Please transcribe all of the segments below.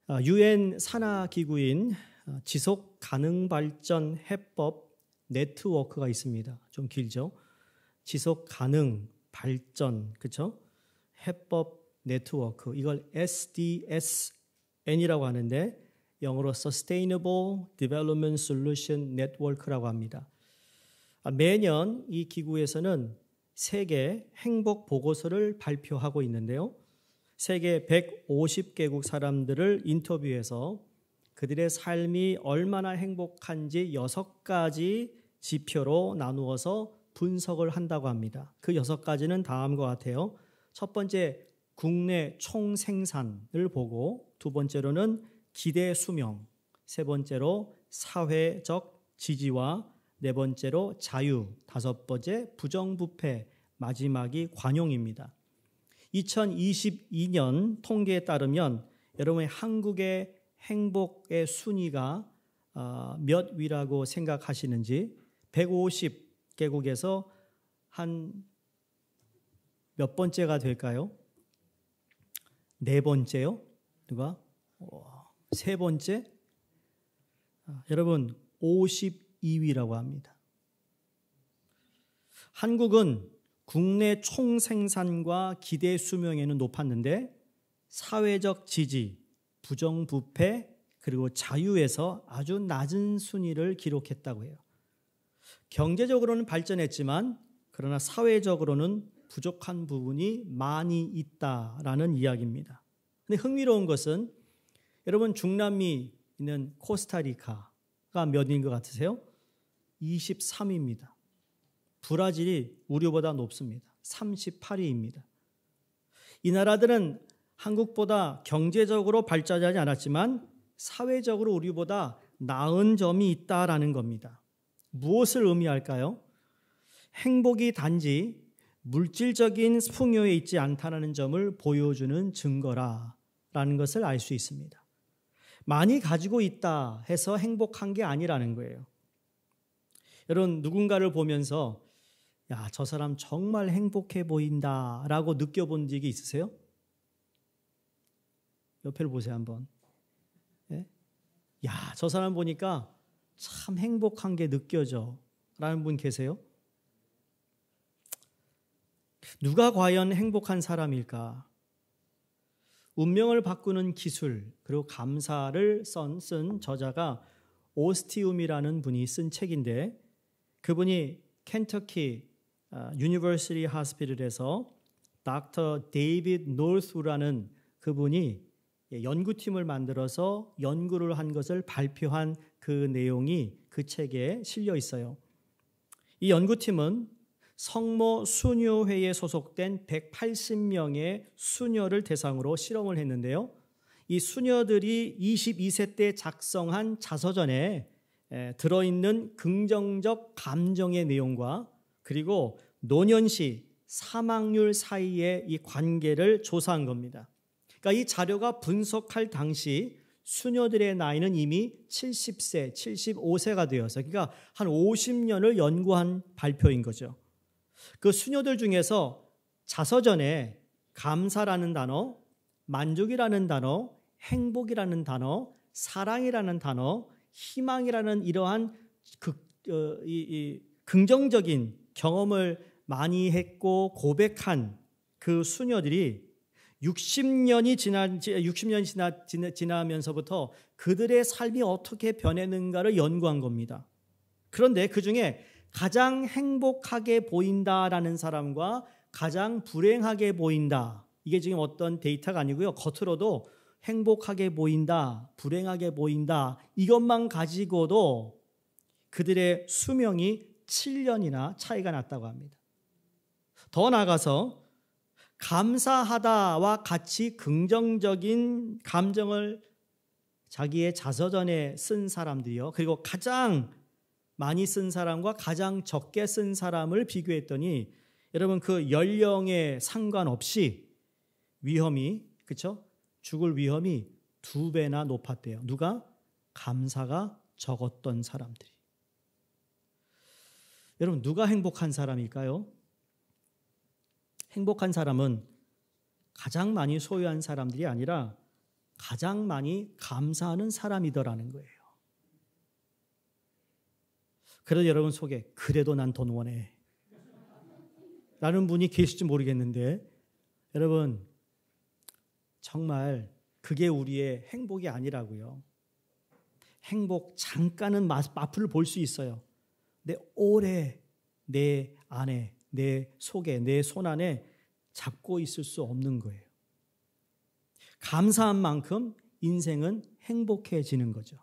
UN 산하 기구인 지속 가능 발전 해법 네트워크가 있습니다. 좀 길죠? 지속 가능 발전, 그렇죠? 해법 네트워크, 이걸 SDSN이라고 하는데 영어로 Sustainable Development Solution Network라고 합니다. 매년 이 기구에서는 세계 행복 보고서를 발표하고 있는데요. 세계 150개국 사람들을 인터뷰해서 그들의 삶이 얼마나 행복한지 6가지 지표로 나누어서 분석을 한다고 합니다. 그 6가지는 다음과 같아요. 첫 번째, 국내 총생산을 보고, 두 번째로는 기대 수명, 세 번째로 사회적 지지와 네 번째로 자유, 다섯 번째 부정부패, 마지막이 관용입니다. 2022년 통계에 따르면 여러분의 한국의 행복의 순위가 몇 위라고 생각하시는지 150개국에서 한 몇 번째가 될까요? 네 번째요? 누가? 세 번째? 여러분 52위라고 합니다. 한국은 국내 총생산과 기대 수명에는 높았는데 사회적 지지, 부정부패, 그리고 자유에서 아주 낮은 순위를 기록했다고 해요. 경제적으로는 발전했지만 그러나 사회적으로는 부족한 부분이 많이 있다라는 이야기입니다. 근데 흥미로운 것은 여러분 중남미 있는 코스타리카가 몇인 것 같으세요? 23위입니다. 브라질이 우리보다 높습니다. 38위입니다. 이 나라들은 한국보다 경제적으로 발전하지 않았지만 사회적으로 우리보다 나은 점이 있다라는 겁니다. 무엇을 의미할까요? 행복이 단지 물질적인 풍요에 있지 않다는 점을 보여주는 증거라는 것을 알 수 있습니다. 많이 가지고 있다 해서 행복한 게 아니라는 거예요. 여러분 누군가를 보면서 야, 저 사람 정말 행복해 보인다라고 느껴본 적이 있으세요? 옆에를 보세요 한번. 예? 야, 저 사람 보니까 참 행복한 게 느껴져 라는 분 계세요? 누가 과연 행복한 사람일까? 운명을 바꾸는 기술 그리고 감사를 쓴 저자가 오스티움이라는 분이 쓴 책인데 그분이 켄터키 유니버시티 하스피털에서 닥터 데이빗 노스라는 그분이 연구팀을 만들어서 연구를 한 것을 발표한 그 내용이 그 책에 실려 있어요. 이 연구팀은 성모 수녀회에 소속된 180명의 수녀를 대상으로 실험을 했는데요. 이 수녀들이 22세 때 작성한 자서전에 들어있는 긍정적 감정의 내용과 그리고 노년시 사망률 사이의 이 관계를 조사한 겁니다. 그러니까 이 자료가 분석할 당시 수녀들의 나이는 이미 70세, 75세가 되어서 그러니까 한 50년을 연구한 발표인 거죠. 그 수녀들 중에서 자서전에 감사라는 단어, 만족이라는 단어, 행복이라는 단어, 사랑이라는 단어, 희망이라는 이러한 긍정적인 경험을 많이 했고 고백한 그 수녀들이 60년이 지나면서부터 그들의 삶이 어떻게 변했는가를 연구한 겁니다. 그런데 그중에 가장 행복하게 보인다라는 사람과 가장 불행하게 보인다. 이게 지금 어떤 데이터가 아니고요. 겉으로도 행복하게 보인다, 불행하게 보인다. 이것만 가지고도 그들의 수명이 7년이나 차이가 났다고 합니다. 더 나아가서 감사하다와 같이 긍정적인 감정을 자기의 자서전에 쓴 사람들이요. 그리고 가장 많이 쓴 사람과 가장 적게 쓴 사람을 비교했더니 여러분 그 연령에 상관없이 위험이 그렇죠? 죽을 위험이 2배나 높았대요. 누가? 감사가 적었던 사람들이. 여러분 누가 행복한 사람일까요? 행복한 사람은 가장 많이 소유한 사람들이 아니라 가장 많이 감사하는 사람이더라는 거예요. 그래도 여러분 속에 그래도 난 돈 원해 라는 분이 계실지 모르겠는데, 여러분 정말 그게 우리의 행복이 아니라고요. 행복 잠깐은 맛을 볼 수 있어요. 근데 오래 내 안에, 내 속에, 내 손 안에 잡고 있을 수 없는 거예요. 감사한 만큼 인생은 행복해지는 거죠.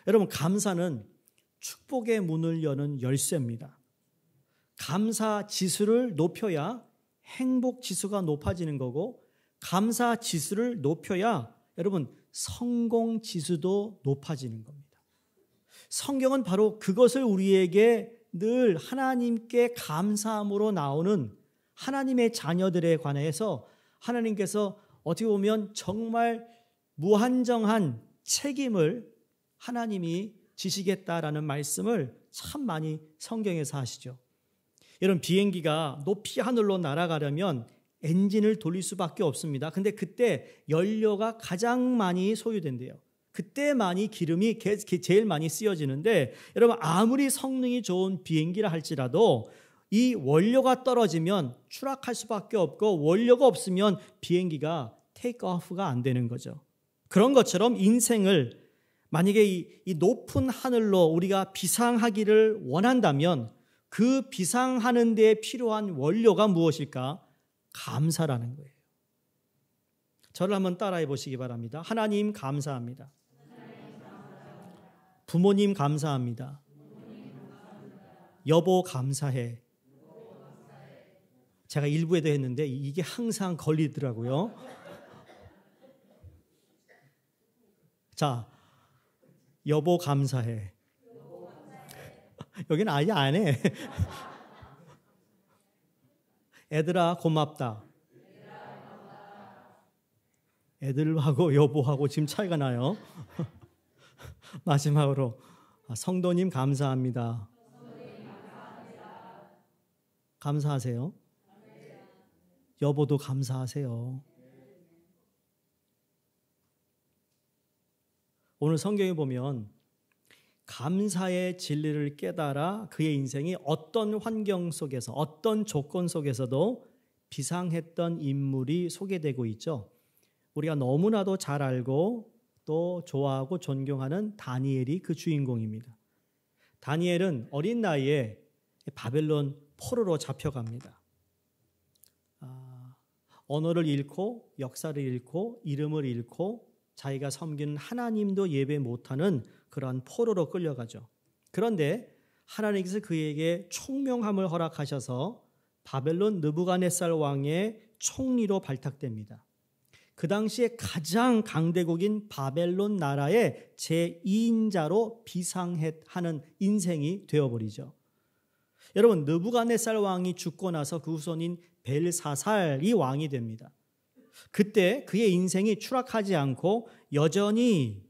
여러분, 감사는 축복의 문을 여는 열쇠입니다. 감사 지수를 높여야 행복 지수가 높아지는 거고, 감사 지수를 높여야 여러분 성공 지수도 높아지는 겁니다. 성경은 바로 그것을 우리에게 늘 하나님께 감사함으로 나오는 하나님의 자녀들에 관해서 하나님께서 어떻게 보면 정말 무한정한 책임을 하나님이 지시겠다라는 말씀을 참 많이 성경에서 하시죠. 여러분, 비행기가 높이 하늘로 날아가려면 엔진을 돌릴 수밖에 없습니다. 근데 그때 연료가 가장 많이 소요된대요. 그때만이 기름이 제일 많이 쓰여지는데, 여러분 아무리 성능이 좋은 비행기라 할지라도 이 원료가 떨어지면 추락할 수밖에 없고, 원료가 없으면 비행기가 테이크오프가 안 되는 거죠. 그런 것처럼 인생을 만약에 이 높은 하늘로 우리가 비상하기를 원한다면 그 비상하는 데 필요한 원료가 무엇일까? 감사라는 거예요. 저를 한번 따라해 보시기 바랍니다. 하나님 감사합니다. 부모님 감사합니다. 여보 감사해. 제가 일부에도 했는데 이게 항상 걸리더라고요. 자, 여보 감사해. 여기는 아예 안 해. 애들아 고맙다. 애들하고 여보하고 지금 차이가 나요. 마지막으로 성도님 감사합니다. 감사하세요. 여보도 감사하세요. 오늘 성경에 보면 감사의 진리를 깨달아 그의 인생이 어떤 환경 속에서, 어떤 조건 속에서도 비상했던 인물이 소개되고 있죠. 우리가 너무나도 잘 알고 또 좋아하고 존경하는 다니엘이 그 주인공입니다. 다니엘은 어린 나이에 바벨론 포로로 잡혀갑니다. 언어를 잃고 역사를 잃고 이름을 잃고 자기가 섬기는 하나님도 예배 못하는 그러한 포로로 끌려가죠. 그런데 하나님께서 그에게 총명함을 허락하셔서 바벨론 느부갓네살 왕의 총리로 발탁됩니다. 그 당시에 가장 강대국인 바벨론 나라의 제2인자로 비상하는 인생이 되어버리죠. 여러분, 느부갓네살 왕이 죽고 나서 그 후손인 벨사살이 왕이 됩니다. 그때 그의 인생이 추락하지 않고 여전히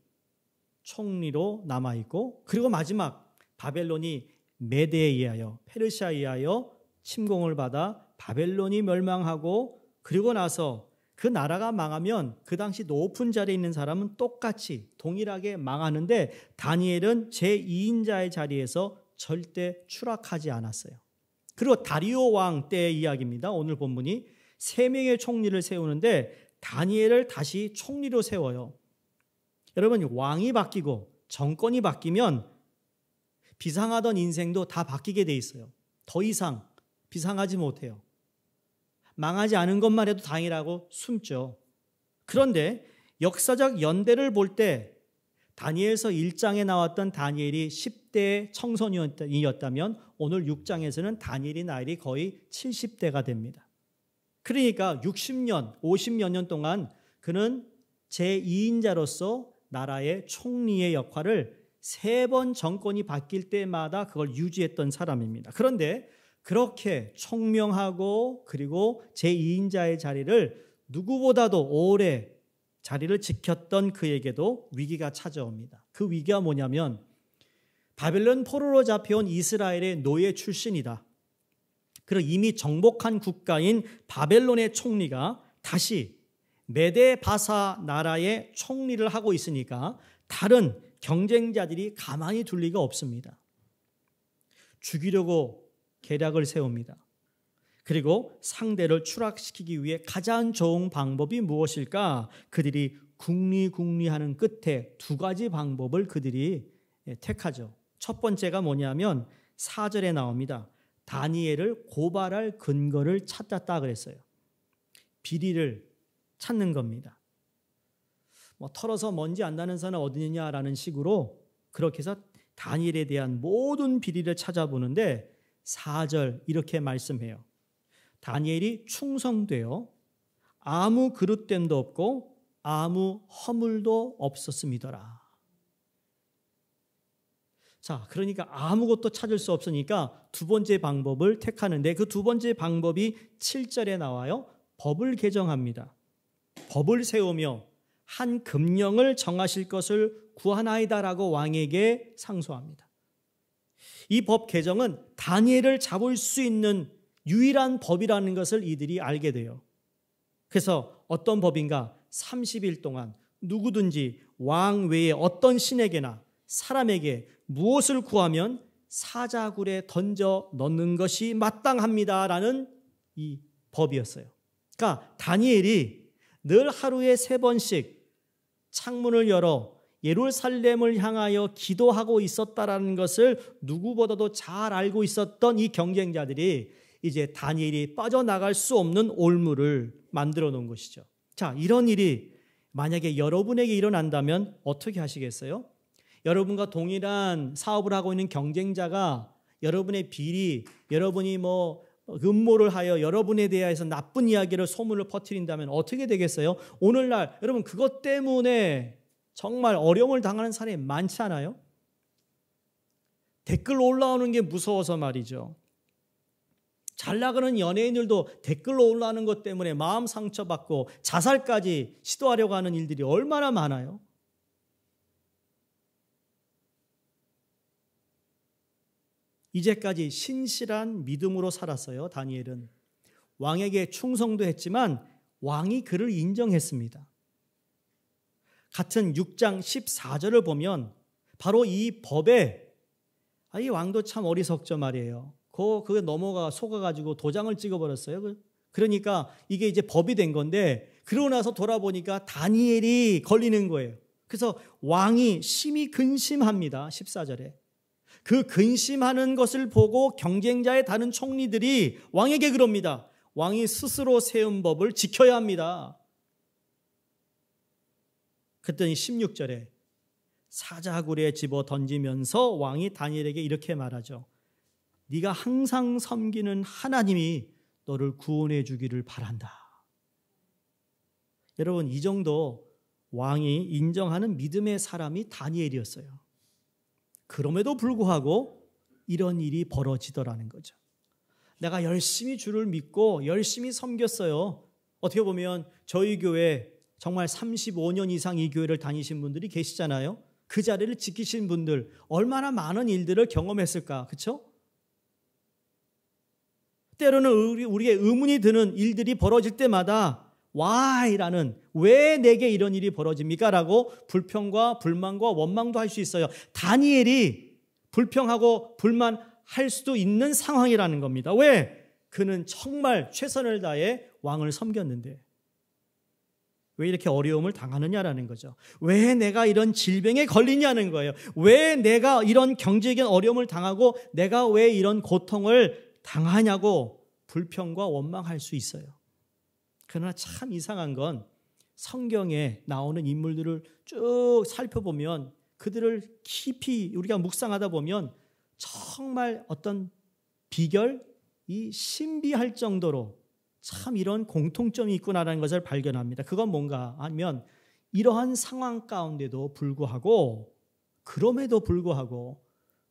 총리로 남아있고, 그리고 마지막 바벨론이 메대에 의하여, 페르시아에 의하여 침공을 받아 바벨론이 멸망하고, 그리고 나서 그 나라가 망하면 그 당시 높은 자리에 있는 사람은 똑같이 동일하게 망하는데 다니엘은 제2인자의 자리에서 절대 추락하지 않았어요. 그리고 다리오 왕 때의 이야기입니다. 오늘 본문이 3명의 총리를 세우는데 다니엘을 다시 총리로 세워요. 여러분, 왕이 바뀌고 정권이 바뀌면 비상하던 인생도 다 바뀌게 돼 있어요. 더 이상 비상하지 못해요. 망하지 않은 것만 해도 다행이라고 숨죠. 그런데 역사적 연대를 볼 때 다니엘서 1장에 나왔던 다니엘이 10대 청소년이었다면 오늘 6장에서는 다니엘의 나이가 거의 70대가 됩니다. 그러니까 60년, 50여 년 동안 그는 제2인자로서 나라의 총리의 역할을 3번 정권이 바뀔 때마다 그걸 유지했던 사람입니다. 그런데 그렇게 총명하고 그리고 제2인자의 자리를 누구보다도 오래 자리를 지켰던 그에게도 위기가 찾아옵니다. 그 위기가 뭐냐면 바벨론 포로로 잡혀온 이스라엘의 노예 출신이다. 그리고 이미 정복한 국가인 바벨론의 총리가 다시 메데바사 나라의 총리를 하고 있으니까 다른 경쟁자들이 가만히 둘 리가 없습니다. 죽이려고 계략을 세웁니다. 그리고 상대를 추락시키기 위해 가장 좋은 방법이 무엇일까? 그들이 궁리궁리하는 끝에 두 가지 방법을 그들이 택하죠. 첫 번째가 뭐냐면 4절에 나옵니다. 다니엘을 고발할 근거를 찾았다 그랬어요. 비리를 찾는 겁니다. 털어서 먼지 안 나는 산은 어디 있느냐라는 식으로 그렇게 해서 다니엘에 대한 모든 비리를 찾아보는데 4절 이렇게 말씀해요. 다니엘이 충성되어 아무 그릇됨도 없고 아무 허물도 없었음이더라. 자, 그러니까 아무것도 찾을 수 없으니까 두 번째 방법을 택하는데 그 두 번째 방법이 7절에 나와요. 법을 개정합니다. 법을 세우며 한 금령을 정하실 것을 구하나이다라고 왕에게 상소합니다. 이 법 개정은 다니엘을 잡을 수 있는 유일한 법이라는 것을 이들이 알게 돼요. 그래서 어떤 법인가? 30일 동안 누구든지 왕 외에 어떤 신에게나 사람에게 무엇을 구하면 사자굴에 던져 넣는 것이 마땅합니다라는 이 법이었어요. 그러니까 다니엘이 늘 하루에 3번씩 창문을 열어 예루살렘을 향하여 기도하고 있었다라는 것을 누구보다도 잘 알고 있었던 이 경쟁자들이 이제 다니엘이 빠져나갈 수 없는 올무를 만들어 놓은 것이죠. 자, 이런 일이 만약에 여러분에게 일어난다면 어떻게 하시겠어요? 여러분과 동일한 사업을 하고 있는 경쟁자가 여러분의 비리, 여러분이 음모를 하여 여러분에 대해서 나쁜 이야기를 소문을 퍼뜨린다면 어떻게 되겠어요? 오늘날 여러분 그것 때문에 정말 어려움을 당하는 사람이 많지 않아요? 댓글 올라오는 게 무서워서 말이죠. 잘 나가는 연예인들도 댓글로 올라오는 것 때문에 마음 상처받고 자살까지 시도하려고 하는 일들이 얼마나 많아요? 이제까지 신실한 믿음으로 살았어요. 다니엘은 왕에게 충성도 했지만 왕이 그를 인정했습니다. 같은 6장 14절을 보면 바로 이 법에 이 왕도 참 어리석죠 말이에요. 그게 속아가지고 도장을 찍어버렸어요. 그러니까 이게 이제 법이 된 건데 그러고 나서 돌아보니까 다니엘이 걸리는 거예요. 그래서 왕이 심히 근심합니다. 14절에. 그 근심하는 것을 보고 경쟁자의 다른 총리들이 왕에게 그럽니다. 왕이 스스로 세운 법을 지켜야 합니다. 그랬더니 16절에 사자굴에 집어 던지면서 왕이 다니엘에게 이렇게 말하죠. 네가 항상 섬기는 하나님이 너를 구원해 주기를 바란다. 여러분, 이 정도 왕이 인정하는 믿음의 사람이 다니엘이었어요. 그럼에도 불구하고 이런 일이 벌어지더라는 거죠. 내가 열심히 주를 믿고 열심히 섬겼어요. 어떻게 보면 저희 교회 정말 35년 이상 이 교회를 다니신 분들이 계시잖아요. 그 자리를 지키신 분들 얼마나 많은 일들을 경험했을까, 그렇죠? 때로는 우리의 의문이 드는 일들이 벌어질 때마다 Why라는 왜 내게 이런 일이 벌어집니까? 라고 불평과 불만과 원망도 할 수 있어요. 다니엘이 불평하고 불만할 수도 있는 상황이라는 겁니다. 왜? 그는 정말 최선을 다해 왕을 섬겼는데 왜 이렇게 어려움을 당하느냐라는 거죠. 왜 내가 이런 질병에 걸리냐는 거예요. 왜 내가 이런 경제적인 어려움을 당하고 내가 왜 이런 고통을 당하냐고 불평과 원망할 수 있어요. 그러나 참 이상한 건 성경에 나오는 인물들을 쭉 살펴보면 그들을 깊이 우리가 묵상하다 보면 정말 어떤 비결이 신비할 정도로 참 이런 공통점이 있구나라는 것을 발견합니다. 그건 뭔가 하면 이러한 상황 가운데도 불구하고 그럼에도 불구하고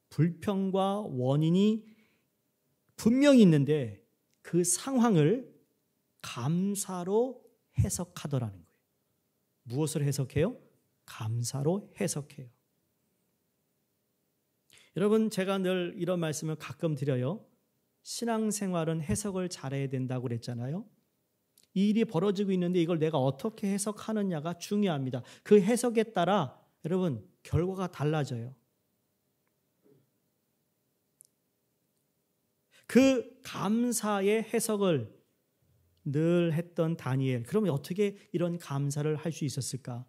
불평과 원인이 분명히 있는데 그 상황을 감사로 해석하더라는 거예요. 무엇을 해석해요? 감사로 해석해요. 여러분, 제가 늘 이런 말씀을 가끔 드려요. 신앙생활은 해석을 잘해야 된다고 그랬잖아요. 이 일이 벌어지고 있는데 이걸 내가 어떻게 해석하느냐가 중요합니다. 그 해석에 따라 여러분 결과가 달라져요. 그 감사의 해석을 늘 했던 다니엘. 그러면 어떻게 이런 감사를 할 수 있었을까?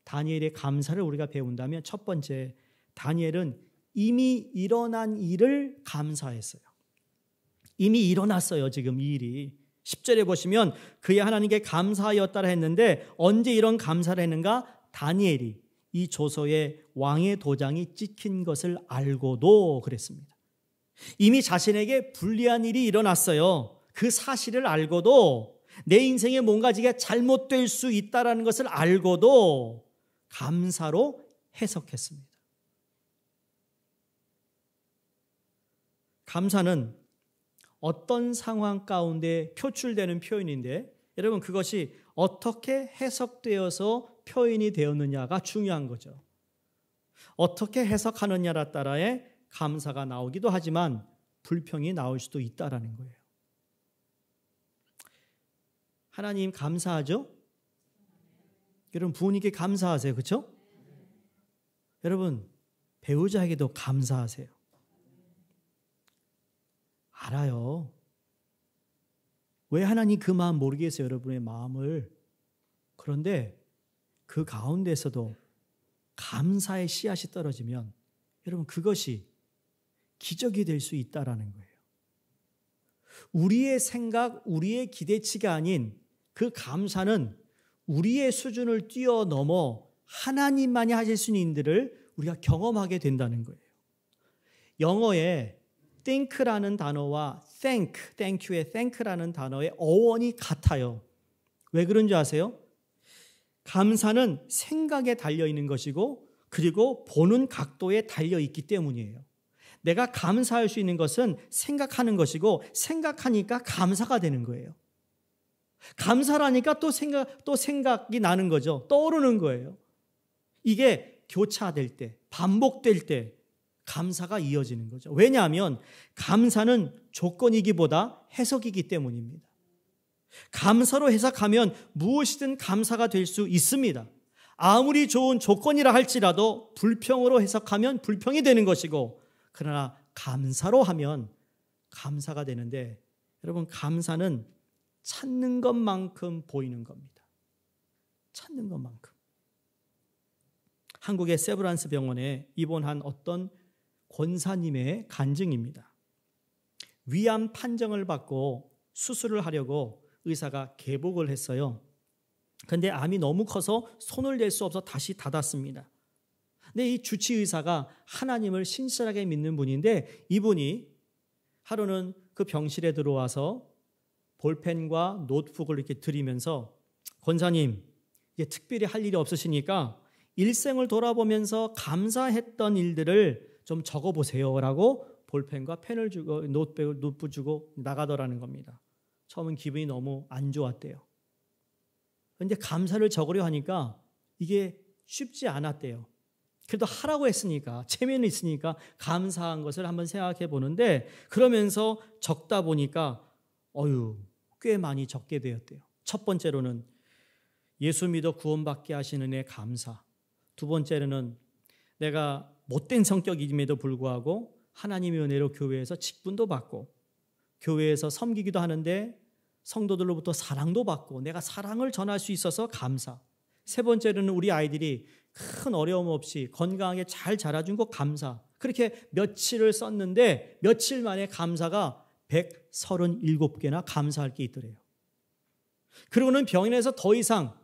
다니엘의 감사를 우리가 배운다면 첫 번째, 다니엘은 이미 일어난 일을 감사했어요. 이미 일어났어요. 지금 이 일이. 10절에 보시면 그의 하나님께 감사하였다라 했는데 언제 이런 감사를 했는가? 다니엘이 이 조서에 왕의 도장이 찍힌 것을 알고도 그랬습니다. 이미 자신에게 불리한 일이 일어났어요. 그 사실을 알고도 내 인생에 뭔가 잘못될 수 있다는 것을 알고도 감사로 해석했습니다. 감사는 어떤 상황 가운데 표출되는 표현인데 여러분 그것이 어떻게 해석되어서 표현이 되었느냐가 중요한 거죠. 어떻게 해석하느냐에 따라에 감사가 나오기도 하지만 불평이 나올 수도 있다라는 거예요. 하나님 감사하죠? 여러분 부모님께 감사하세요. 그렇죠? 여러분 배우자에게도 감사하세요. 알아요. 왜 하나님 그 마음 모르겠어요. 여러분의 마음을. 그런데 그 가운데서도 감사의 씨앗이 떨어지면 여러분 그것이 기적이 될 수 있다라는 거예요. 우리의 생각, 우리의 기대치가 아닌 그 감사는 우리의 수준을 뛰어넘어 하나님만이 하실 수 있는 일들을 우리가 경험하게 된다는 거예요. 영어에 think라는 단어와 thank you의 thank라는 단어의 어원이 같아요. 왜 그런지 아세요? 감사는 생각에 달려있는 것이고 그리고 보는 각도에 달려있기 때문이에요. 내가 감사할 수 있는 것은 생각하는 것이고 생각하니까 감사가 되는 거예요. 감사라니까 또 생각이 나는 거죠. 떠오르는 거예요. 이게 교차될 때, 반복될 때 감사가 이어지는 거죠. 왜냐하면 감사는 조건이기보다 해석이기 때문입니다. 감사로 해석하면 무엇이든 감사가 될 수 있습니다. 아무리 좋은 조건이라 할지라도 불평으로 해석하면 불평이 되는 것이고 그러나 감사로 하면 감사가 되는데 여러분 감사는 찾는 것만큼 보이는 겁니다. 찾는 것만큼. 한국의 세브란스 병원에 입원한 어떤 권사님의 간증입니다. 위암 판정을 받고 수술을 하려고 의사가 개복을 했어요. 그런데 암이 너무 커서 손을 댈 수 없어 다시 닫았습니다. 근데 이 주치의사가 하나님을 신실하게 믿는 분인데 이분이 하루는 그 병실에 들어와서 볼펜과 노트북을 이렇게 들이면서 권사님 이제 특별히 할 일이 없으시니까 일생을 돌아보면서 감사했던 일들을 좀 적어보세요 라고 볼펜과 펜을 주고 노트북 주고 나가더라는 겁니다. 처음엔 기분이 너무 안 좋았대요. 그런데 감사를 적으려 하니까 이게 쉽지 않았대요. 그래도 하라고 했으니까 체면이 있으니까 감사한 것을 한번 생각해 보는데 그러면서 적다 보니까 꽤 많이 적게 되었대요. 첫 번째로는 예수 믿어 구원받게 하시는 은혜 감사. 두 번째로는 내가 못된 성격임에도 불구하고 하나님의 은혜로 교회에서 직분도 받고 교회에서 섬기기도 하는데 성도들로부터 사랑도 받고 내가 사랑을 전할 수 있어서 감사. 세 번째로는 우리 아이들이 큰 어려움 없이 건강하게 잘 자라준 것 감사. 그렇게 며칠을 썼는데 며칠 만에 감사가 137개나 감사할 게 있더래요. 그리고는 병원에서 더 이상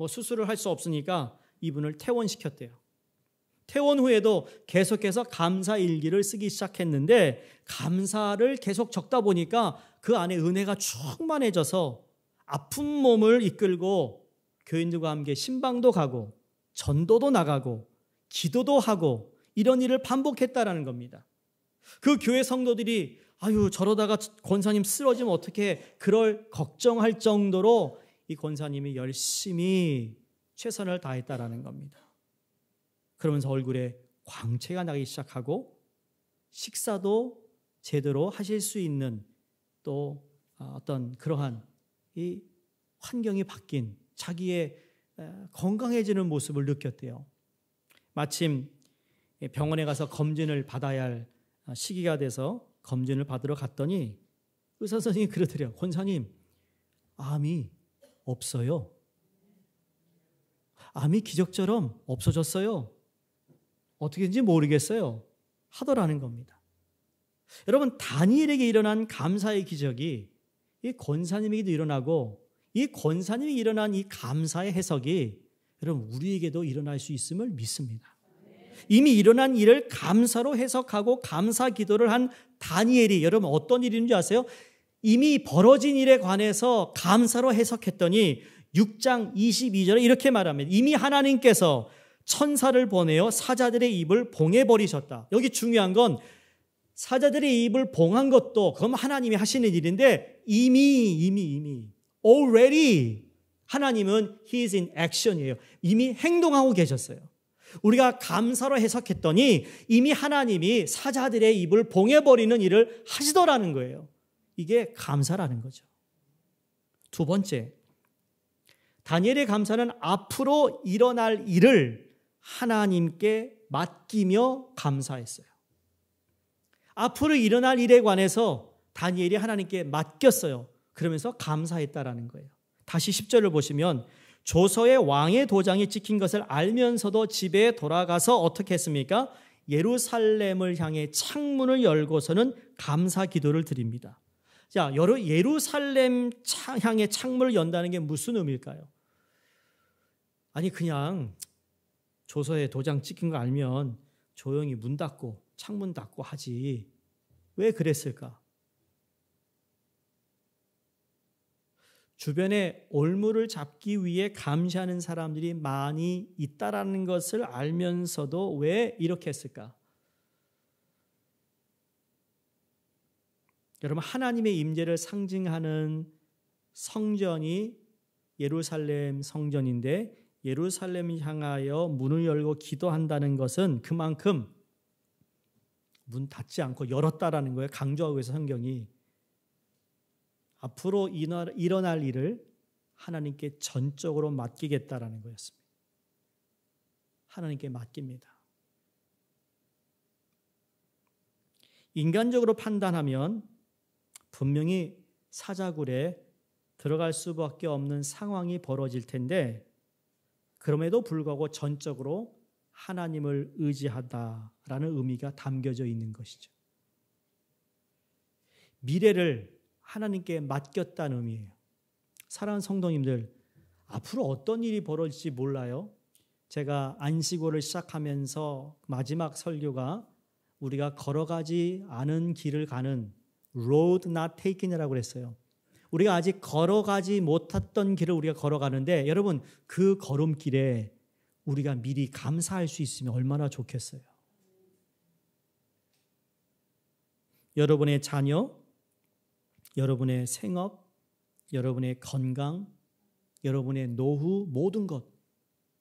수술을 할 수 없으니까 이분을 퇴원시켰대요. 퇴원 후에도 계속해서 감사 일기를 쓰기 시작했는데 감사를 계속 적다 보니까 그 안에 은혜가 충만해져서 아픈 몸을 이끌고 교인들과 함께 신방도 가고 전도도 나가고 기도도 하고 이런 일을 반복했다라는 겁니다. 그 교회 성도들이 저러다가 권사님 쓰러지면 어떻게 그럴 걱정할 정도로 이 권사님이 열심히 최선을 다했다라는 겁니다. 그러면서 얼굴에 광채가 나기 시작하고 식사도 제대로 하실 수 있는 또 어떤 그러한 이 환경이 바뀐 자기의 건강해지는 모습을 느꼈대요. 마침 병원에 가서 검진을 받아야 할 시기가 돼서 검진을 받으러 갔더니 의사 선생님이 그러더래요. 권사님, 암이 없어요. 암이 기적처럼 없어졌어요. 어떻게인지 모르겠어요. 하더라는 겁니다. 여러분, 다니엘에게 일어난 감사의 기적이 이 권사님에게도 일어나고 이 권사님이 일어난 이 감사의 해석이 여러분 우리에게도 일어날 수 있음을 믿습니다. 이미 일어난 일을 감사로 해석하고 감사 기도를 한 다니엘이 여러분 어떤 일인지 아세요? 이미 벌어진 일에 관해서 감사로 해석했더니 6장 22절에 이렇게 말합니다. 이미 하나님께서 천사를 보내어 사자들의 입을 봉해버리셨다. 여기 중요한 건 사자들의 입을 봉한 것도 그건 하나님이 하시는 일인데 이미 already 하나님은 He is in action이에요. 이미 행동하고 계셨어요. 우리가 감사로 해석했더니 이미 하나님이 사자들의 입을 봉해버리는 일을 하시더라는 거예요. 이게 감사라는 거죠. 두 번째, 다니엘의 감사는 앞으로 일어날 일을 하나님께 맡기며 감사했어요. 앞으로 일어날 일에 관해서 다니엘이 하나님께 맡겼어요. 그러면서 감사했다라는 거예요. 다시 10절을 보시면 조서의 왕의 도장이 찍힌 것을 알면서도 집에 돌아가서 어떻게 했습니까? 예루살렘을 향해 창문을 열고서는 감사 기도를 드립니다. 자, 예루살렘 향해 창문을 연다는 게 무슨 의미일까요? 아니 그냥 조서에 도장 찍힌 거 알면 조용히 문 닫고 창문 닫고 하지. 왜 그랬을까? 주변에 올무를 잡기 위해 감시하는 사람들이 많이 있다라는 것을 알면서도 왜 이렇게 했을까? 여러분, 하나님의 임재를 상징하는 성전이 예루살렘 성전인데 예루살렘을 향하여 문을 열고 기도한다는 것은 그만큼 문 닫지 않고 열었다라는 거예요. 강조하고 있어요, 성경이. 앞으로 일어날 일을 하나님께 전적으로 맡기겠다라는 거였습니다. 하나님께 맡깁니다. 인간적으로 판단하면 분명히 사자굴에 들어갈 수밖에 없는 상황이 벌어질 텐데 그럼에도 불구하고 전적으로 하나님을 의지하다라는 의미가 담겨져 있는 것이죠. 미래를 하나님께 맡겼다는 의미예요. 사랑하는 성도님들, 앞으로 어떤 일이 벌어질지 몰라요. 제가 안식월을 시작하면서 마지막 설교가 우리가 걸어가지 않은 길을 가는 road not taken이라고 그랬어요. 우리가 아직 걸어가지 못했던 길을 우리가 걸어가는데 여러분 그 걸음길에 우리가 미리 감사할 수 있으면 얼마나 좋겠어요. 여러분의 자녀, 여러분의 생업, 여러분의 건강, 여러분의 노후 모든 것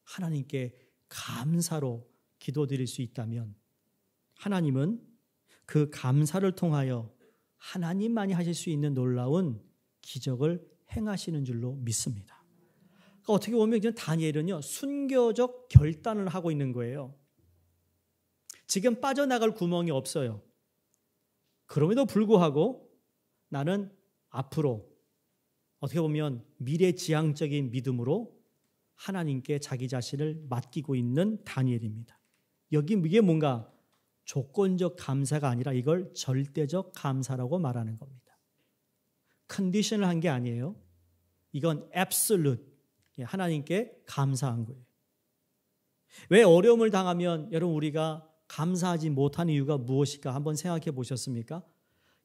하나님께 감사로 기도드릴 수 있다면 하나님은 그 감사를 통하여 하나님만이 하실 수 있는 놀라운 기적을 행하시는 줄로 믿습니다. 그러니까 어떻게 보면 다니엘은요 순교적 결단을 하고 있는 거예요. 지금 빠져나갈 구멍이 없어요. 그럼에도 불구하고 나는 앞으로 어떻게 보면 미래지향적인 믿음으로 하나님께 자기 자신을 맡기고 있는 다니엘입니다. 이게 뭔가 조건적 감사가 아니라 이걸 절대적 감사라고 말하는 겁니다. 컨디션을 한 게 아니에요. 이건 absolute, 하나님께 감사한 거예요. 왜 어려움을 당하면 여러분 우리가 감사하지 못하는 이유가 무엇일까 한번 생각해 보셨습니까?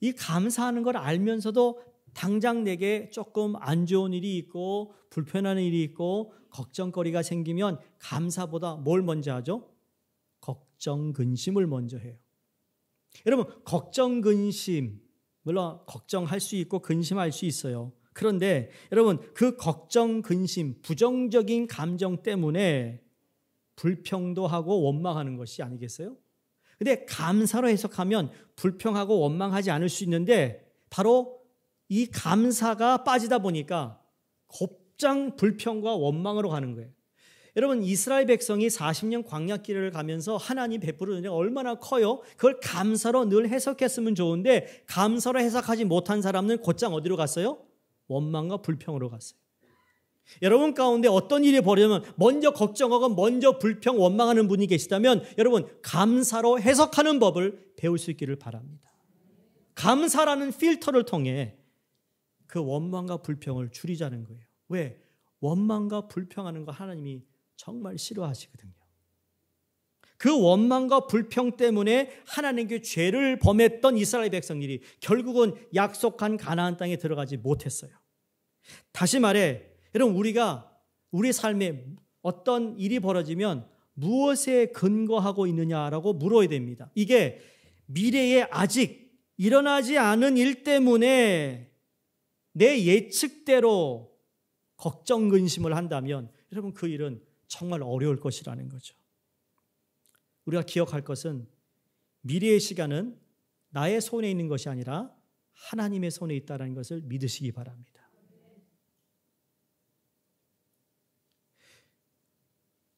이 감사하는 걸 알면서도 당장 내게 조금 안 좋은 일이 있고 불편한 일이 있고 걱정거리가 생기면 감사보다 뭘 먼저 하죠? 걱정, 근심을 먼저 해요. 여러분, 걱정, 근심, 물론 걱정할 수 있고 근심할 수 있어요. 그런데 여러분, 그 걱정, 근심, 부정적인 감정 때문에 불평도 하고 원망하는 것이 아니겠어요? 근데 감사로 해석하면 불평하고 원망하지 않을 수 있는데 바로 이 감사가 빠지다 보니까 곧장 불평과 원망으로 가는 거예요. 여러분, 이스라엘 백성이 40년 광야길을 가면서 하나님 베푸는 은혜가 얼마나 커요? 그걸 감사로 늘 해석했으면 좋은데 감사로 해석하지 못한 사람은 곧장 어디로 갔어요? 원망과 불평으로 갔어요. 여러분 가운데 어떤 일이 벌어지면 먼저 걱정하고 먼저 불평, 원망하는 분이 계시다면 여러분 감사로 해석하는 법을 배울 수 있기를 바랍니다. 감사라는 필터를 통해 그 원망과 불평을 줄이자는 거예요. 왜? 원망과 불평하는 거 하나님이 정말 싫어하시거든요. 그 원망과 불평 때문에 하나님께 죄를 범했던 이스라엘 백성들이 결국은 약속한 가나안 땅에 들어가지 못했어요. 다시 말해 여러분, 우리가 우리 삶에 어떤 일이 벌어지면 무엇에 근거하고 있느냐라고 물어야 됩니다. 이게 미래에 아직 일어나지 않은 일 때문에 내 예측대로 걱정 근심을 한다면 여러분 그 일은 정말 어려울 것이라는 거죠. 우리가 기억할 것은 미래의 시간은 나의 손에 있는 것이 아니라 하나님의 손에 있다는 것을 믿으시기 바랍니다.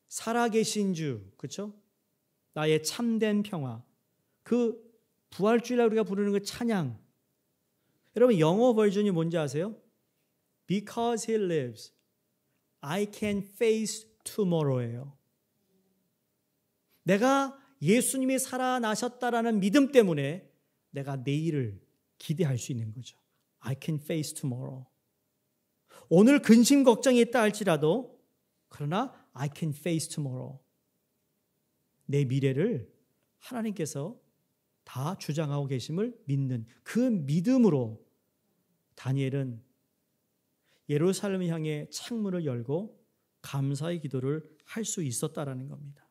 살아계신 주, 그렇죠? 나의 참된 평화, 그 부활주일날 우리가 부르는 그 찬양. 여러분 영어 버전이 뭔지 아세요? Because he lives, I can face tomorrow예요. 내가 예수님이 살아나셨다라는 믿음 때문에 내가 내일을 기대할 수 있는 거죠. I can face tomorrow. 오늘 근심 걱정이 있다 할지라도 그러나 I can face tomorrow. 내 미래를 하나님께서 다 주장하고 계심을 믿는 그 믿음으로 다니엘은 예루살렘을 향해 창문을 열고 감사의 기도를 할 수 있었다라는 겁니다.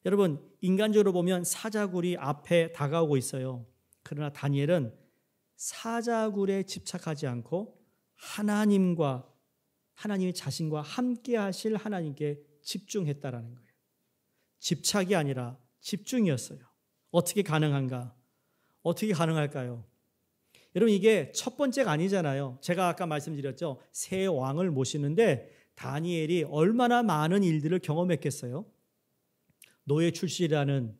여러분, 인간적으로 보면 사자굴이 앞에 다가오고 있어요. 그러나 다니엘은 사자굴에 집착하지 않고 하나님이 자신과 함께 하실 하나님께 집중했다라는 거예요. 집착이 아니라 집중이었어요. 어떻게 가능한가? 어떻게 가능할까요? 여러분 이게 첫 번째가 아니잖아요. 제가 아까 말씀드렸죠. 새 왕을 모시는데 다니엘이 얼마나 많은 일들을 경험했겠어요. 노예 출시라는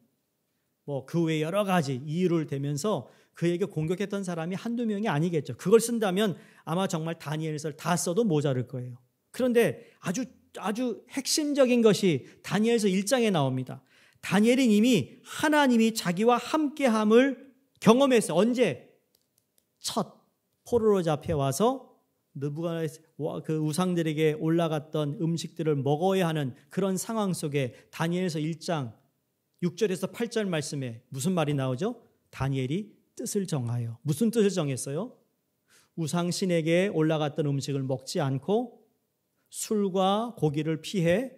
그 외 여러 가지 이유를 대면서 그에게 공격했던 사람이 한두 명이 아니겠죠. 그걸 쓴다면 아마 정말 다니엘서를 다 써도 모자랄 거예요. 그런데 아주 핵심적인 것이 다니엘서 1장에 나옵니다. 다니엘은 이미 하나님이 자기와 함께함을 경험했어요. 언제? 첫 포로로 잡혀와서 느부갓네살 그 우상들에게 올라갔던 음식들을 먹어야 하는 그런 상황 속에 다니엘서 1장 6절에서 8절 말씀에 무슨 말이 나오죠? 다니엘이 뜻을 정하여. 무슨 뜻을 정했어요? 우상신에게 올라갔던 음식을 먹지 않고 술과 고기를 피해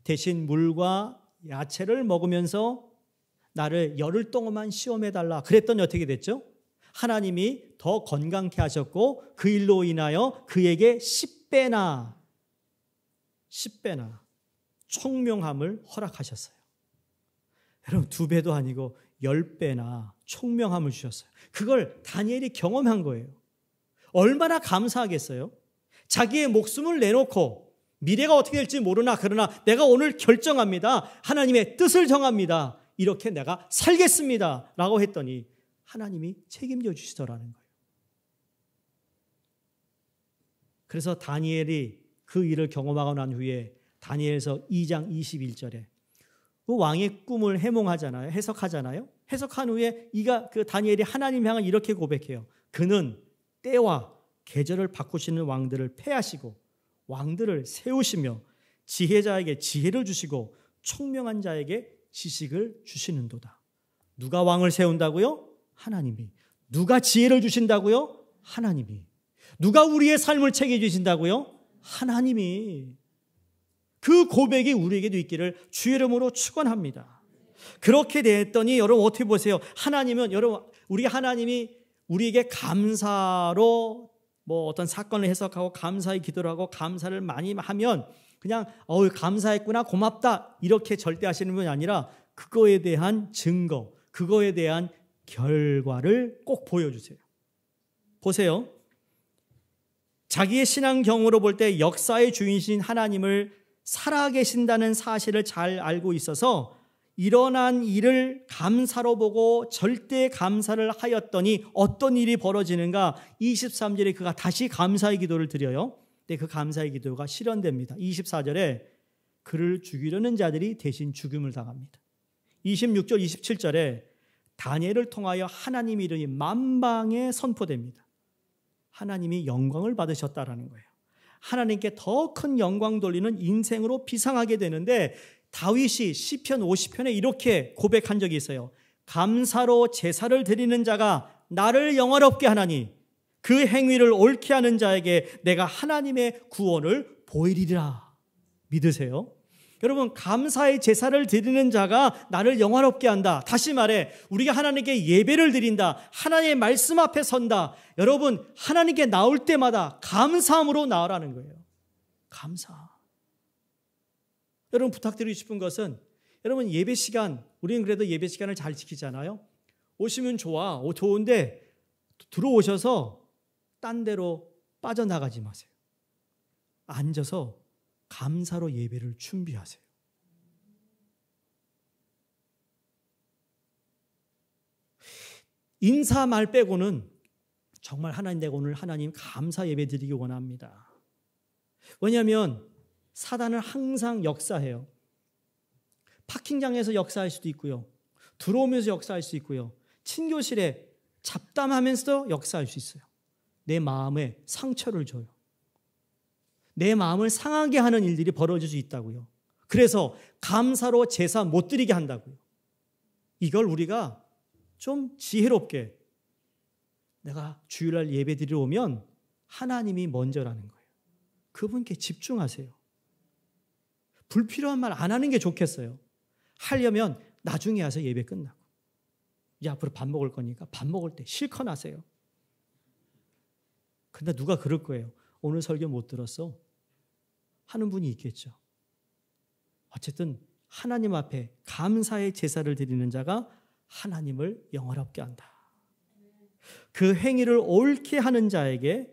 대신 물과 야채를 먹으면서 나를 열흘 동안만 시험해달라. 그랬더니 어떻게 됐죠? 하나님이 더 건강케 하셨고 그 일로 인하여 그에게 10배나 총명함을 허락하셨어요. 여러분 2배도 아니고 10배나 총명함을 주셨어요. 그걸 다니엘이 경험한 거예요. 얼마나 감사하겠어요? 자기의 목숨을 내놓고 미래가 어떻게 될지 모르나 그러나 내가 오늘 결정합니다. 하나님의 뜻을 정합니다. 이렇게 내가 살겠습니다. 라고 했더니 하나님이 책임져 주시더라는 거예요. 그래서 다니엘이 그 일을 경험하고 난 후에 다니엘서 2장 21절에 그 왕의 꿈을 해몽하잖아요. 해석하잖아요. 해석한 후에 그 다니엘이 하나님 향을 이렇게 고백해요. 그는 때와 계절을 바꾸시는 왕들을 패하시고 왕들을 세우시며 지혜자에게 지혜를 주시고 총명한 자에게 지식을 주시는도다. 누가 왕을 세운다고요? 하나님이. 누가 지혜를 주신다고요? 하나님이. 누가 우리의 삶을 책임지신다고요? 하나님이. 그 고백이 우리에게도 있기를 주의 이름으로 축원합니다. 그렇게 됐더니 여러분 어떻게 보세요? 하나님은 여러분 하나님이 우리에게 감사로 어떤 사건을 해석하고 감사의 기도를 하고 감사를 많이 하면 그냥 감사했구나 고맙다 이렇게 절대 하시는 분이 아니라 그거에 대한 증거, 그거에 대한 결과를 꼭 보여주세요. 보세요. 자기의 신앙 경험으로 볼 때 역사의 주인이신 하나님을 살아계신다는 사실을 잘 알고 있어서 일어난 일을 감사로 보고 절대 감사를 하였더니 어떤 일이 벌어지는가? 23절에 그가 다시 감사의 기도를 드려요. 근데 그 감사의 기도가 실현됩니다. 24절에 그를 죽이려는 자들이 대신 죽임을 당합니다. 26절, 27절에 다니엘을 통하여 하나님 이름이 만방에 선포됩니다. 하나님이 영광을 받으셨다라는 거예요. 하나님께 더 큰 영광 돌리는 인생으로 비상하게 되는데 다윗이 시편 50편에 이렇게 고백한 적이 있어요. 감사로 제사를 드리는 자가 나를 영화롭게 하나니 그 행위를 옳게 하는 자에게 내가 하나님의 구원을 보이리라. 믿으세요? 여러분, 감사의 제사를 드리는 자가 나를 영화롭게 한다. 다시 말해 우리가 하나님께 예배를 드린다. 하나님의 말씀 앞에 선다. 여러분, 하나님께 나올 때마다 감사함으로 나오라는 거예요. 감사. 여러분, 부탁드리고 싶은 것은 여러분 예배 시간, 우리는 그래도 예배 시간을 잘 지키잖아요. 오시면 좋은데 들어오셔서 딴 데로 빠져나가지 마세요. 앉아서 감사로 예배를 준비하세요. 인사 말 빼고는 정말 하나님, 내가 오늘 하나님 감사 예배 드리기 원합니다. 왜냐하면 사단은 항상 역사해요. 파킹장에서 역사할 수도 있고요. 들어오면서 역사할 수 있고요. 친교실에 잡담하면서도 역사할 수 있어요. 내 마음에 상처를 줘요. 내 마음을 상하게 하는 일들이 벌어질 수 있다고요. 그래서 감사로 제사 못 드리게 한다고요. 이걸 우리가 좀 지혜롭게, 내가 주일날 예배 드리러 오면 하나님이 먼저라는 거예요. 그분께 집중하세요. 불필요한 말 안 하는 게 좋겠어요. 하려면 나중에 와서 예배 끝나고, 이제 앞으로 밥 먹을 거니까 밥 먹을 때 실컷 하세요. 근데 누가 그럴 거예요. 오늘 설교 못 들었어 하는 분이 있겠죠. 어쨌든 하나님 앞에 감사의 제사를 드리는 자가 하나님을 영화롭게 한다. 그 행위를 옳게 하는 자에게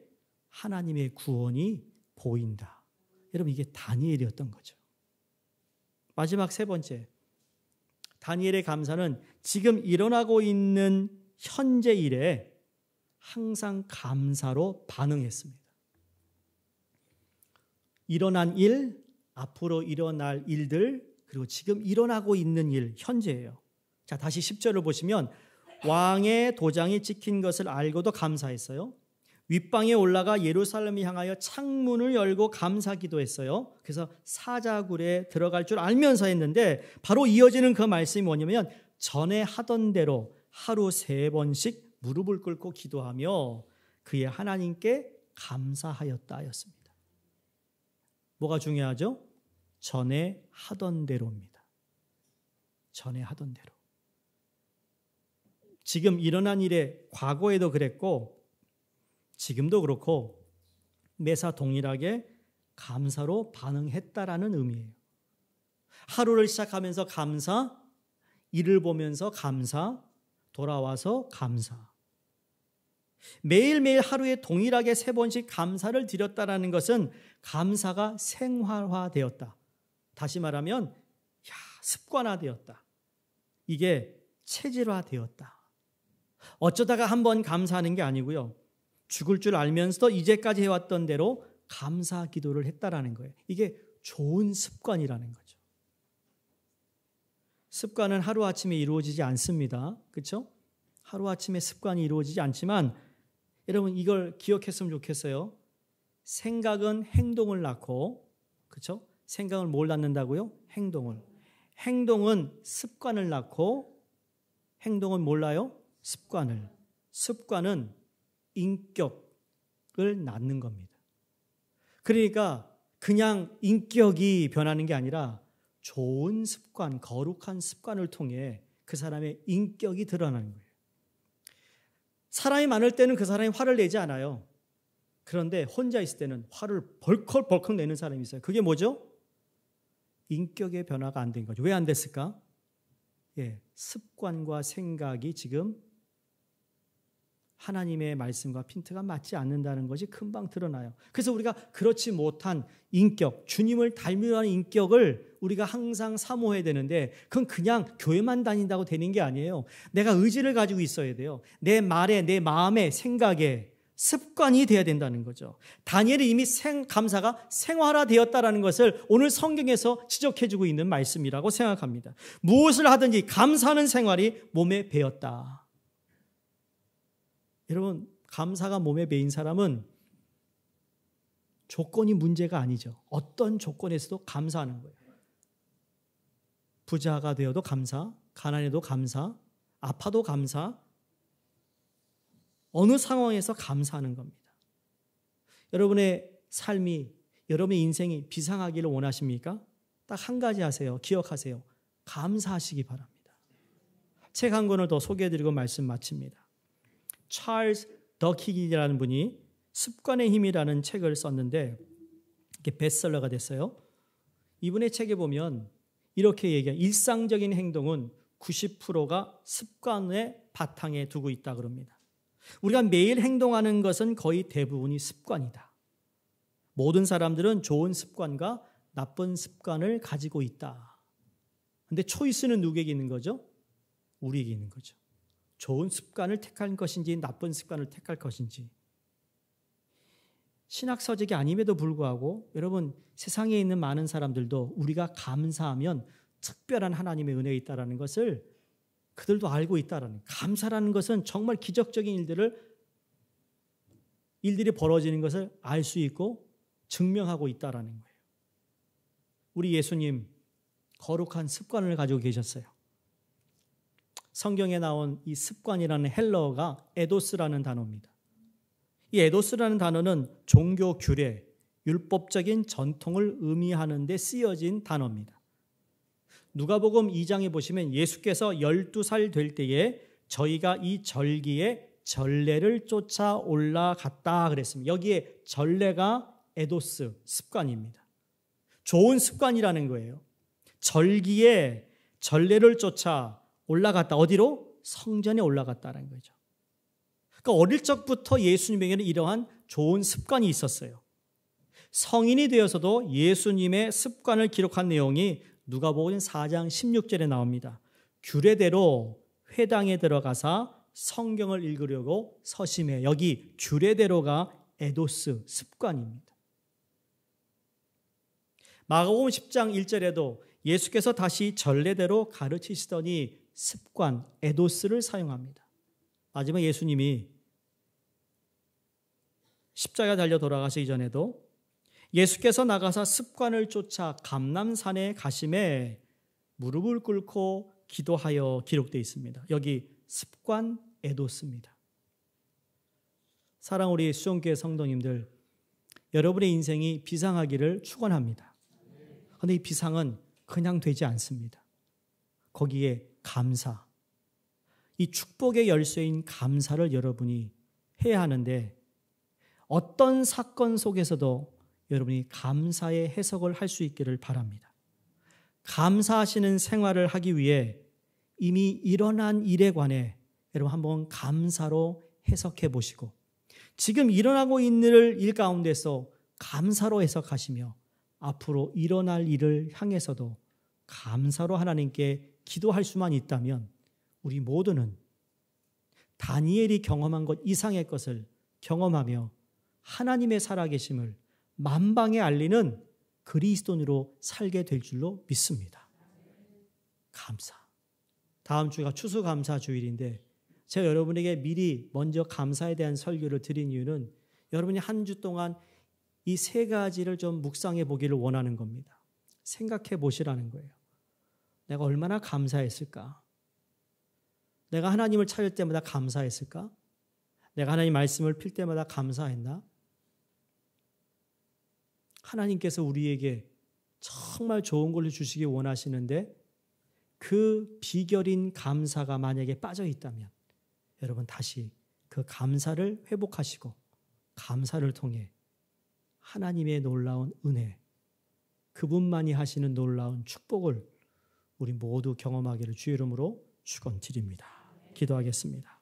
하나님의 구원이 보인다. 여러분, 이게 다니엘이었던 거죠. 마지막 세 번째, 다니엘의 감사는 지금 일어나고 있는 현재 일에 항상 감사로 반응했습니다. 일어난 일, 앞으로 일어날 일들, 그리고 지금 일어나고 있는 일, 현재예요. 자, 다시 10절을 보시면 왕의 도장이 찍힌 것을 알고도 감사했어요. 윗방에 올라가 예루살렘을 향하여 창문을 열고 감사 기도했어요. 그래서 사자굴에 들어갈 줄 알면서 했는데 바로 이어지는 그 말씀이 뭐냐면 전에 하던 대로 하루 3번씩 무릎을 꿇고 기도하며 그의 하나님께 감사하였다 하였습니다. 뭐가 중요하죠? 전에 하던 대로입니다. 전에 하던 대로. 지금 일어난 일에 과거에도 그랬고 지금도 그렇고 매사 동일하게 감사로 반응했다라는 의미예요. 하루를 시작하면서 감사, 일을 보면서 감사, 돌아와서 감사. 매일매일 하루에 동일하게 3번씩 감사를 드렸다라는 것은 감사가 생활화되었다. 다시 말하면 습관화되었다. 이게 체질화되었다. 어쩌다가 한번 감사하는 게 아니고요. 죽을 줄 알면서도 이제까지 해왔던 대로 감사 기도를 했다라는 거예요. 이게 좋은 습관이라는 거죠. 습관은 하루아침에 이루어지지 않습니다. 그렇죠? 하루아침에 습관이 이루어지지 않지만 여러분 이걸 기억했으면 좋겠어요. 생각은 행동을 낳고, 그렇죠? 생각을 뭘 낳는다고요? 행동을. 행동은 습관을 낳고, 행동은 몰라요? 습관을. 습관은 인격을 낳는 겁니다. 그러니까 그냥 인격이 변하는 게 아니라 좋은 습관, 거룩한 습관을 통해 그 사람의 인격이 드러나는 거예요. 사람이 많을 때는 그 사람이 화를 내지 않아요. 그런데 혼자 있을 때는 화를 벌컥벌컥 내는 사람이 있어요. 그게 뭐죠? 인격의 변화가 안 된 거죠. 왜 안 됐을까? 습관과 생각이 지금 하나님의 말씀과 핀트가 맞지 않는다는 것이 금방 드러나요. 그래서 우리가 그렇지 못한 인격, 주님을 닮으려는 인격을 우리가 항상 사모해야 되는데 그건 그냥 교회만 다닌다고 되는 게 아니에요. 내가 의지를 가지고 있어야 돼요. 내 말에, 내 마음에, 생각에 습관이 되어야 된다는 거죠. 다니엘이 이미 감사가 생활화되었다는 것을 오늘 성경에서 지적해주고 있는 말씀이라고 생각합니다. 무엇을 하든지 감사하는 생활이 몸에 배었다. 여러분, 감사가 몸에 배인 사람은 조건이 문제가 아니죠. 어떤 조건에서도 감사하는 거예요. 부자가 되어도 감사, 가난해도 감사, 아파도 감사, 어느 상황에서 감사하는 겁니다. 여러분의 삶이, 여러분의 인생이 비상하기를 원하십니까? 딱 한 가지 하세요. 기억하세요. 감사하시기 바랍니다. 책 한 권을 더 소개해드리고 말씀 마칩니다. 찰스 더킥이라는 분이 습관의 힘이라는 책을 썼는데 이게 베스트셀러가 됐어요. 이분의 책에 보면 이렇게 얘기해요. 일상적인 행동은 90%가 습관의 바탕에 두고 있다 그럽니다. 우리가 매일 행동하는 것은 거의 대부분이 습관이다. 모든 사람들은 좋은 습관과 나쁜 습관을 가지고 있다. 그런데 초이스는 누구에게 있는 거죠? 우리에게 있는 거죠. 좋은 습관을 택할 것인지 나쁜 습관을 택할 것인지. 신학서적이 아님에도 불구하고 여러분 세상에 있는 많은 사람들도 우리가 감사하면 특별한 하나님의 은혜가 있다는 것을 그들도 알고 있다라는, 감사라는 것은 정말 기적적인 일들이 벌어지는 것을 알 수 있고 증명하고 있다라는 거예요. 우리 예수님 거룩한 습관을 가지고 계셨어요. 성경에 나온 이 습관이라는 헬러어가 에도스라는 단어입니다. 이 에도스라는 단어는 종교 규례, 율법적인 전통을 의미하는 데 쓰여진 단어입니다. 누가복음 2장에 보시면 예수께서 12살 될 때에 저희가 이 절기에 전례를 쫓아 올라갔다 그랬습니다. 여기에 전례가 에도스, 습관입니다. 좋은 습관이라는 거예요. 절기에 전례를 쫓아 올라갔다. 어디로? 성전에 올라갔다는 거죠. 그러니까 어릴 적부터 예수님에게는 이러한 좋은 습관이 있었어요. 성인이 되어서도 예수님의 습관을 기록한 내용이 누가복음 4장 16절에 나옵니다. 규례대로 회당에 들어가사 성경을 읽으려고 서심해. 여기 규례대로가 에도스, 습관입니다. 마가복음 10장 1절에도 예수께서 다시 전례대로 가르치시더니 습관, 에도스를 사용합니다. 마지막 예수님이 십자가 달려 돌아가시기 전에도 예수께서 나가사 습관을 쫓아 감람산에 가심에 무릎을 꿇고 기도하여 기록되어 있습니다. 여기 습관 에도스입니다. 사랑 우리 수용교회 성도님들, 여러분의 인생이 비상하기를 축원합니다. 그런데 이 비상은 그냥 되지 않습니다. 거기에 감사, 이 축복의 열쇠인 감사를 여러분이 해야 하는데 어떤 사건 속에서도 여러분이 감사의 해석을 할 수 있기를 바랍니다. 감사하시는 생활을 하기 위해 이미 일어난 일에 관해 여러분 한번 감사로 해석해 보시고 지금 일어나고 있는 일 가운데서 감사로 해석하시며 앞으로 일어날 일을 향해서도 감사로 하나님께 기도할 수만 있다면 우리 모두는 다니엘이 경험한 것 이상의 것을 경험하며 하나님의 살아계심을 만방에 알리는 그리스도인으로 살게 될 줄로 믿습니다. 감사. 다음 주가 추수감사주일인데 제가 여러분에게 미리 먼저 감사에 대한 설교를 드린 이유는 여러분이 한 주 동안 이 세 가지를 좀 묵상해 보기를 원하는 겁니다. 생각해 보시라는 거예요. 내가 얼마나 감사했을까? 내가 하나님을 찾을 때마다 감사했을까? 내가 하나님 말씀을 필 때마다 감사했나? 하나님께서 우리에게 정말 좋은 걸 주시기 원하시는데 그 비결인 감사가 만약에 빠져 있다면 여러분 다시 그 감사를 회복하시고 감사를 통해 하나님의 놀라운 은혜, 그분만이 하시는 놀라운 축복을 우리 모두 경험하기를 주의 이름으로 축원드립니다. 기도하겠습니다.